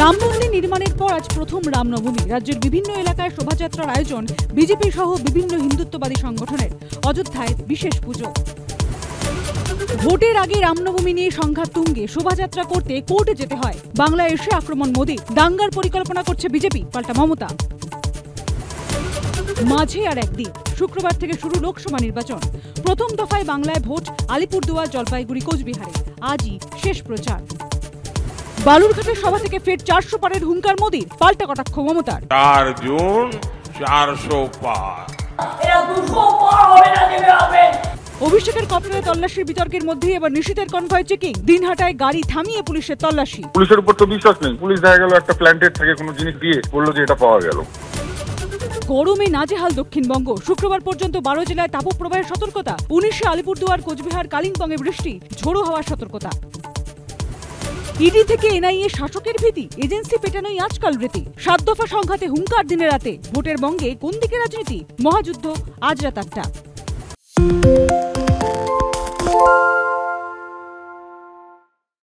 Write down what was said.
রামমন্দির নির্মাণের পর আজ প্রথম রামনবমী। রাজ্যের বিভিন্ন এলাকায় শোভাযাত্রার আয়োজন বিজেপি সহ বিভিন্ন হিন্দুত্ববাদী সংগঠনের। অযোধ্যায় বিশেষ পুজো। ভোটের আগে রামনবমী নিয়ে সংঘাত তুঙ্গে। শোভাযাত্রা করতে কোর্টে যেতে হয়। বাংলায় এসে আক্রমণ মোদী। দাঙ্গার পরিকল্পনা করছে বিজেপি, পাল্টা মমতা। মাঝে আর একদিন, শুক্রবার থেকে শুরু লোকসভা নির্বাচন। প্রথম দফায় বাংলায় ভোট আলিপুরদুয়ার, জলপাইগুড়ি, কোচবিহারে। আজই শেষ প্রচার। বালুরঘাটের সভা থেকে ফের 400 পারের হুঙ্কার মোদীর, পাল্টা কটাক্ষ মমতার। 4 জুন 400 পার। অভিষেকের কপ্টারে তল্লাশির বিতর্কের মধ্যেই এবার নিশীথের কনভয় চেকিং। দিনহাটায় গাড়ি থামিয়ে পুলিশের তল্লাশি। পুলিশের উপর তো বিশ্বাস নেই। পুলিশ দেখা গেল একটা প্ল্যান্টেড থেকে কোনো জিনিস দিয়ে বললো যে এটা পাওয়া গেল। গরমে নাজেহাল দক্ষিণবঙ্গ। শুক্রবার পর্যন্ত 12 জেলায় তাপপ্রবাহের সতর্কতা। 19 আলিপুরদুয়ার, কোচবিহার, কালিম্পংয়ে বৃষ্টি, ঝোড়ো হওয়ার সতর্কতা। ইডি থেকে এনআইএ শাসকের ভীতি। এজেন্সি পেটানোই আজকাল রীতি। 7 দফা সংঘাতে হুঙ্কার দিনে রাতে। ভোটের বঙ্গে কোন দিকে রাজনীতি? মহাযুদ্ধ আজ রাত 8টা।